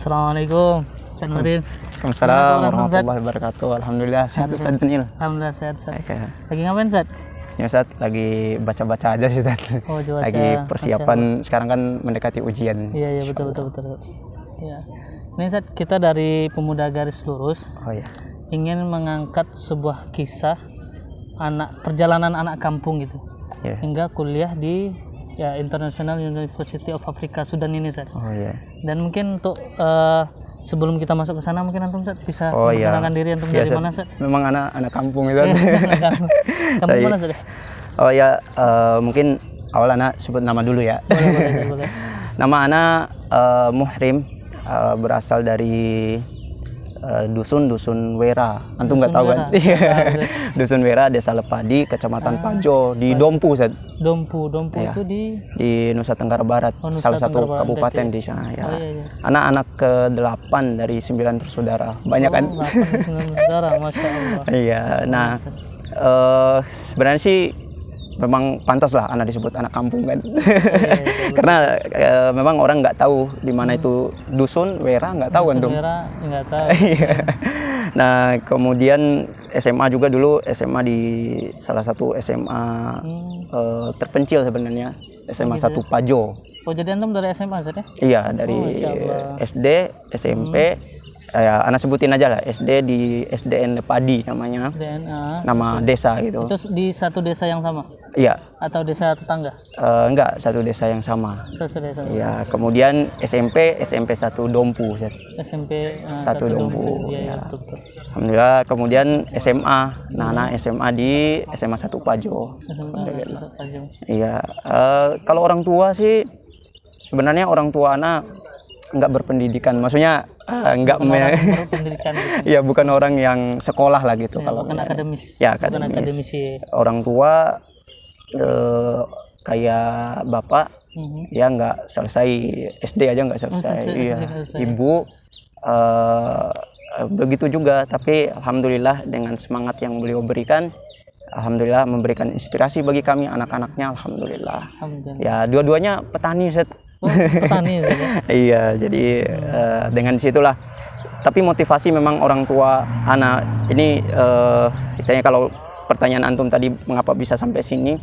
Assalamualaikum, Ustaz Nurdin. Waalaikumsalam warahmatullahi wabarakatuh. Alhamdulillah sehat Ustaz Daniel. Alhamdulillah sehat, Ustaz. Oke. Lagi ngapain, Ustaz? Ya Ustaz, lagi baca-baca aja sih Ustaz. Oh, baca. Lagi persiapan, sekarang kan mendekati ujian. Iya, betul. Ya. Ini Ustaz, kita dari Pemuda Garis Lurus Oh ya. ingin mengangkat sebuah kisah perjalanan anak kampung gitu. Ya. Hingga kuliah di International University of Africa Sudan ini, Ustaz. Oh ya. Dan mungkin untuk sebelum kita masuk ke sana mungkin antum Ustaz bisa Oh, memperkenalkan diri antum ya, dari mana, Ustaz? Memang anak kampung itu. Kampung mana, Ustaz? Oh ya, mungkin awal anak sebut nama dulu ya. Boleh. Nama anak Muhrim, berasal dari dusun Wera. Antum nggak tahu kan? Dusun Wera, Desa Lepadi, Kecamatan Pajo, di Dompu, Ustaz. Dompu Ya. Itu di Nusa Tenggara Barat, Nusa salah satu Tenggara Barat, kabupaten berarti. di sana ya. Iya. Anak-anak ke-8 dari 9 bersaudara. Banyak kan? 8 saudara, Masya Allah. Iya. Nah, sebenarnya sih memang pantas lah anak disebut anak kampung kan. Karena memang orang nggak tahu di mana itu dusun Wera, nggak tahu kan tuh. Nggak tahu. Nah, kemudian SMA juga dulu, SMA di salah satu SMA terpencil sebenarnya, SMA 1 Pajo. Oh, jadi antum dari SMA, Ustaz ya? Iya, dari SD, SMP, ya anak sebutin aja lah, SD di SDN Padi namanya, nama desa gitu. Itu di satu desa yang sama? Iya. Atau desa tetangga? Enggak, satu desa yang sama. Satu desa. Iya, kemudian SMP 1 Dompu. SMP 1 Dompu. Iya, betul. Alhamdulillah, kemudian SMA. Nah, SMA di SMA 1 Pajo. Iya, kalau orang tua sih sebenarnya orang tua anak nggak berpendidikan, maksudnya nggak berpendidikan gitu. Ya, bukan orang yang sekolah lah gitu. Ya, Kalau bukan akademis. Ya, bukan akademisi. Orang tua kayak bapak, ya nggak selesai SD aja nggak selesai. Iya. Ibu begitu juga, tapi alhamdulillah dengan semangat yang beliau berikan, alhamdulillah memberikan inspirasi bagi kami anak-anaknya. Alhamdulillah. Ya, dua-duanya petani, Ustaz. Oh, petani ya? Iya, jadi dengan situlah. Tapi motivasi memang orang tua anak ini, istilahnya kalau pertanyaan antum tadi mengapa bisa sampai sini,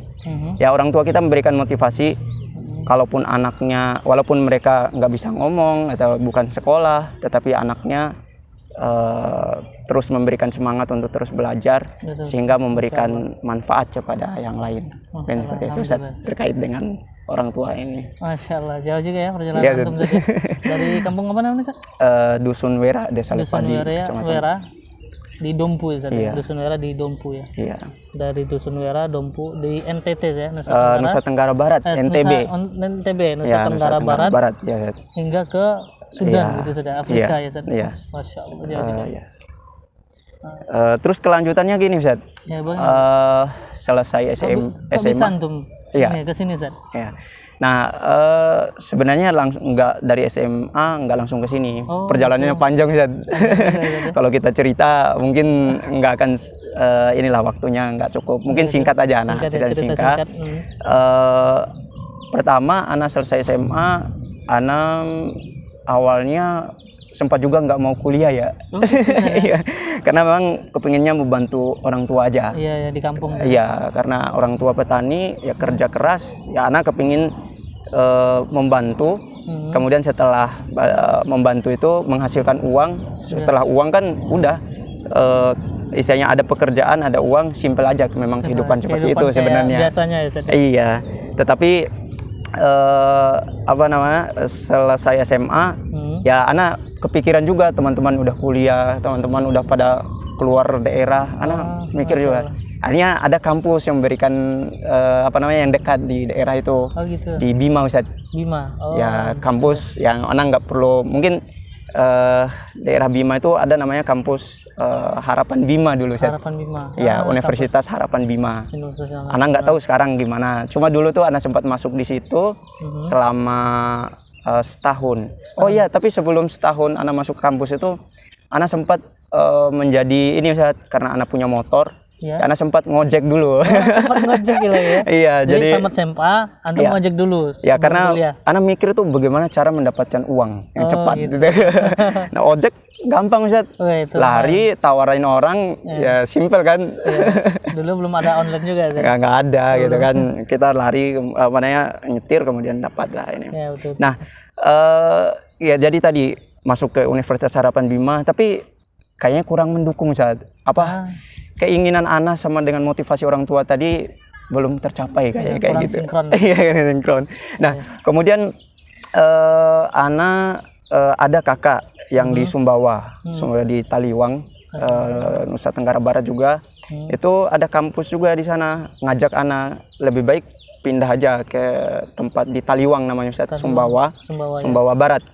ya orang tua kita memberikan motivasi. Kalaupun anaknya, walaupun mereka nggak bisa ngomong atau bukan sekolah, tetapi anaknya terus memberikan semangat untuk terus belajar. Betul. Sehingga memberikan manfaat kepada yang lain. Dan seperti itu, Ustaz, terkait dengan orang tua ini. Masya Allah, jauh juga ya perjalanan antum saja. Dari kampung apa namanya, Ustaz? Dusun Wera, Desa Lepadi, Wera di Dompu ya, iya. Dusun Wera di Dompu ya. Iya. Dari Dusun Wera, Dompu di NTT ya, Nusa Tenggara Barat, NTB. Nusa Tenggara Barat. Ya, hingga ke Sudan gitu, sudah Afrika ya, Ustaz. Iya. Masya Allah, jauh. Terus kelanjutannya gini, Ustaz. Ya, selesai SMA. Bisa antum ke sini, Ustaz? Ya. Nah, sebenarnya langsung nggak dari SMA nggak langsung ke sini. Perjalanannya panjang, Ustaz. Kalau kita cerita mungkin nggak akan inilah waktunya nggak cukup. Mungkin singkat aja, singkat. Pertama, anak selesai SMA, anak awalnya sempat juga nggak mau kuliah ya. Iya. Karena memang kepinginnya membantu orang tua aja. Iya, di kampung. Iya, karena orang tua petani ya kerja keras, ya anak kepingin membantu. Kemudian setelah membantu itu menghasilkan uang. Setelah uang kan udah istilahnya ada pekerjaan, ada uang, simpel aja memang kehidupan seperti itu sebenarnya. Biasanya ya. Iya, tetapi selesai SMA, ya anak kepikiran juga teman-teman udah kuliah, teman-teman udah pada keluar daerah, anak mikir juga. Akhirnya ada kampus yang memberikan yang dekat di daerah itu. Gitu. Di Bima, Ustaz. Bima. Ya, kampus yang anak nggak perlu, mungkin daerah Bima itu ada namanya kampus Harapan Bima dulu, Ustaz. Harapan Bima. Ya, Universitas Harapan Bima. Anak nggak tahu sekarang gimana. Cuma dulu tuh anak sempat masuk di situ selama setahun. Oh iya, tapi sebelum setahun anak masuk kampus itu, anak sempat menjadi ini Ustaz, karena anak punya motor. Ya. Anak sempat ngojek dulu. Sempat ngojek gitu ya. Iya, jadi tamat SMA, antum iya. ngojek dulu. Ya sebelum karena kuliah. anak mikir tuh bagaimana cara mendapatkan uang yang Oh, cepat gitu. gitu. Nah, ojek gampang Ustaz. Oh, itu Lari, tawarin orang, ya simpel kan. ya. Dulu belum ada online juga kan. Nggak ada gitu kan. Kita lari nyetir kemudian dapat lah ini. Ya, betul. Nah, ya jadi tadi masuk ke Universitas Harapan Bima, tapi kayaknya kurang mendukung Ustaz. Keinginan anak sama dengan motivasi orang tua tadi belum tercapai kayaknya, kayak gitu. Iya, sinkron. Nah, kemudian anak ada kakak yang di Sumbawa, di Taliwang, Nusa Tenggara Barat juga. Itu ada kampus juga di sana, ngajak anak lebih baik pindah aja ke tempat di Taliwang namanya Ustaz, Sumbawa Barat.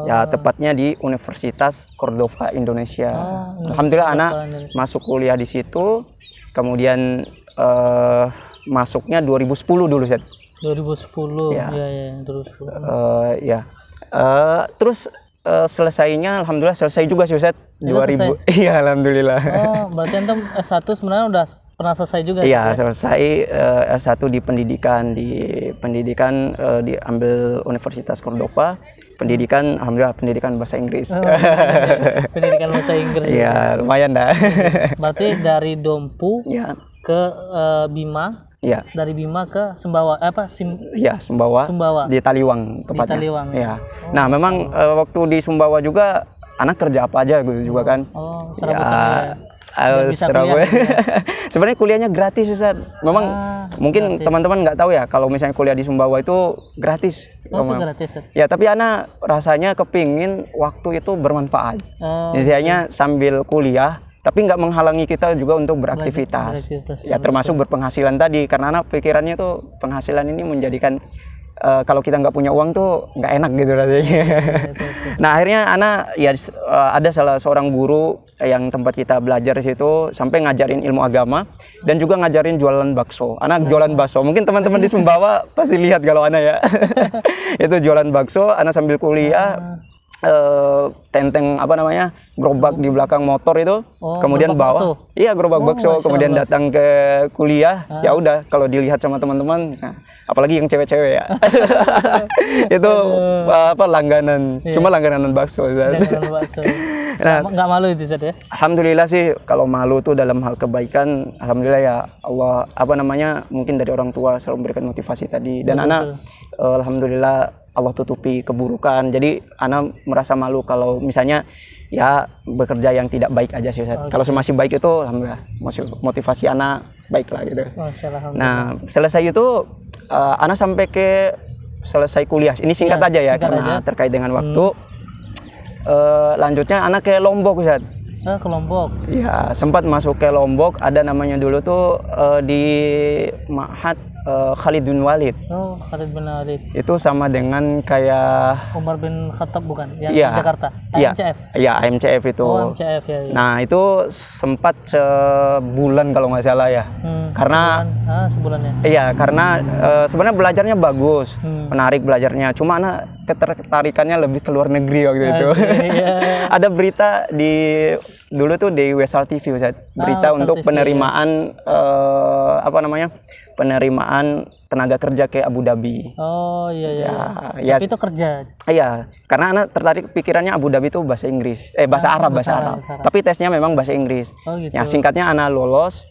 Ya, tepatnya di Universitas Cordova Indonesia. Alhamdulillah anak masuk kuliah di situ. Kemudian masuknya 2010 dulu, Ustaz. 2010. Ya. Ya, 2010. Ya. Terus selesainya alhamdulillah selesai juga sih Ustaz. 2000. Iya, alhamdulillah. Oh, berarti antum S1 sebenarnya udah pernah selesai juga ya? Iya, selesai S1 di pendidikan diambil Universitas Cordova. Pendidikan alhamdulillah pendidikan bahasa Inggris. Pendidikan bahasa Inggris. Iya, lumayan dah. Berarti dari Dompu ke Bima. Iya. Dari Bima ke Sumbawa Iya, Sumbawa. Di Taliwang tepatnya. Di Taliwang. Ya. Nah, memang waktu di Sumbawa juga anak kerja apa aja gitu juga kan. Serabutan Surabaya. Sebenarnya kuliahnya gratis Ustaz. Memang mungkin teman-teman nggak tahu ya kalau misalnya kuliah di Sumbawa itu gratis. Gratis. Ya, tapi anak rasanya kepingin waktu itu bermanfaat. Misalnya sambil kuliah, tapi nggak menghalangi kita juga untuk beraktivitas. Ya, termasuk berpenghasilan tadi. Karena anak pikirannya tuh penghasilan ini menjadikan kalau kita nggak punya uang tuh nggak enak gitu rasanya. Nah, akhirnya anak ya ada salah seorang guru yang tempat kita belajar di situ sampai ngajarin ilmu agama dan juga ngajarin jualan bakso. Anak jualan bakso. Mungkin teman-teman di Sumbawa pasti lihat kalau anak ya. Itu jualan bakso, anak sambil kuliah. Tenteng gerobak di belakang motor itu, kemudian bawa gerobak bakso, kemudian datang ke kuliah. Ya udah, kalau dilihat sama teman-teman, apalagi yang cewek-cewek ya, itu langganan, cuma langganan bakso. Nah, nggak malu itu Ustaz ya? Alhamdulillah sih, kalau malu tuh dalam hal kebaikan, alhamdulillah ya Allah mungkin dari orang tua selalu memberikan motivasi tadi, dan anak alhamdulillah Allah tutupi keburukan. Jadi anak merasa malu kalau misalnya ya bekerja yang tidak baik aja sih. Kalau masih baik itu alhamdulillah masih motivasi anak baik lah gitu. Nah, selesai itu anak sampai ke selesai kuliah. Ini singkat aja ya karena terkait dengan waktu. Lanjutnya anak ke Lombok Ustaz. Ke Lombok. Ya, sempat masuk ke Lombok, ada namanya dulu tuh di Ma'had Khalid bin Walid. Khalid bin Walid. Itu sama dengan kayak Umar bin Khattab bukan? Yang di Jakarta. AMCF. Iya, AMCF itu. AMCF ya. Nah, itu sempat sebulan kalau nggak salah ya. Karena sebulannya. Iya, karena sebenarnya belajarnya bagus, menarik belajarnya. Cuma anak ketertarikannya lebih ke luar negeri waktu itu. Ada berita dulu tuh di Wesal TV Ustaz. Berita untuk penerimaan penerimaan tenaga kerja ke Abu Dhabi. Ya, tapi itu kerja. Iya, karena anak tertarik pikirannya Abu Dhabi itu bahasa Inggris, bahasa Arab. Tapi tesnya memang bahasa Inggris. Gitu. Ya, singkatnya anak lolos.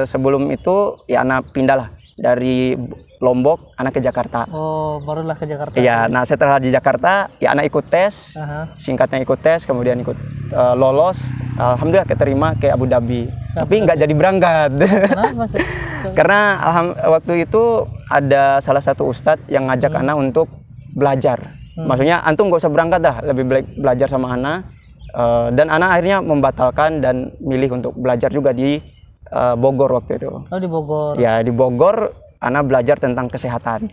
Sebelum itu ya anak pindah lah dari Lombok, anak ke Jakarta. Barulah ke Jakarta. Iya, nah setelah di Jakarta ya anak ikut tes. Singkatnya ikut tes, kemudian ikut lolos. Alhamdulillah keterima ke Abu Dhabi. Tapi nggak jadi berangkat. Kenapa sih? Karena waktu itu ada salah satu ustadz yang ngajak anak untuk belajar. Maksudnya antum nggak usah berangkat dah, lebih belajar sama anak. Dan anak akhirnya membatalkan dan milih untuk belajar juga di Bogor waktu itu. Di Bogor. Ya, di Bogor anak belajar tentang kesehatan.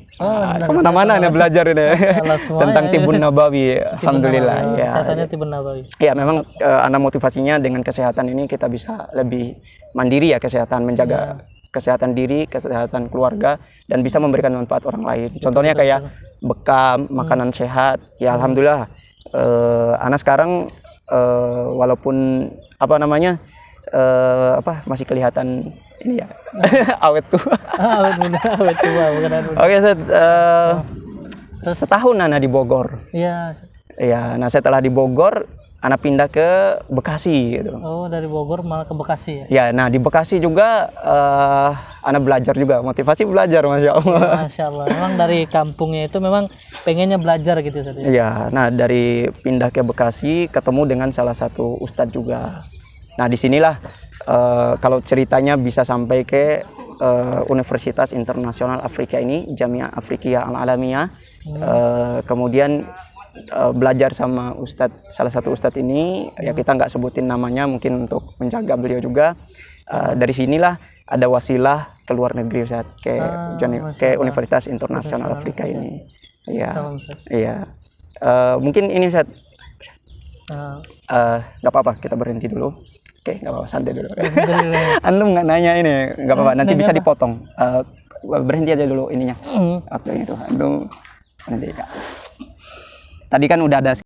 Kemana-mana anak belajar ini tentang Tibun Nabawi. Alhamdulillah. Kesehatannya Tibun Nabawi. Ya, memang anak motivasinya dengan kesehatan ini kita bisa lebih mandiri ya, kesehatan, menjaga kesehatan diri, kesehatan keluarga, dan bisa memberikan manfaat orang lain. Contohnya kayak bekam, makanan sehat. Ya, alhamdulillah. Anak sekarang walaupun apa namanya masih kelihatan ini ya awet tua. Awet muda, awet tua, bukan awet muda. Oke, setahun Ana di Bogor. Iya. Ya, nah setelah di Bogor, Ana pindah ke Bekasi gitu. Oh, dari Bogor malah ke Bekasi ya? Ya, nah di Bekasi juga Ana belajar juga, motivasi belajar, Masya Allah. Masya Allah. Memang dari kampungnya itu memang pengennya belajar gitu tadi. Iya, nah dari pindah ke Bekasi ketemu dengan salah satu ustadz juga. Nah disinilah kalau ceritanya bisa sampai ke Universitas Internasional Afrika ini, Jamiah Afrikiyah Al Alamiyah. Kemudian belajar sama salah satu ustadz ini, ya kita nggak sebutin namanya mungkin untuk menjaga beliau juga. Dari sinilah ada wasilah ke luar negeri Ustadz, ke Universitas Internasional Afrika ini. Iya, iya. Mungkin ini Ustadz, nggak apa-apa kita berhenti dulu. Oke, nggak apa-apa, santai dulu. Antum nggak nanya ini, nggak apa-apa, nanti bisa dipotong. Berhenti aja dulu ininya. Waktu itu, antum nanti. Tadi kan udah ada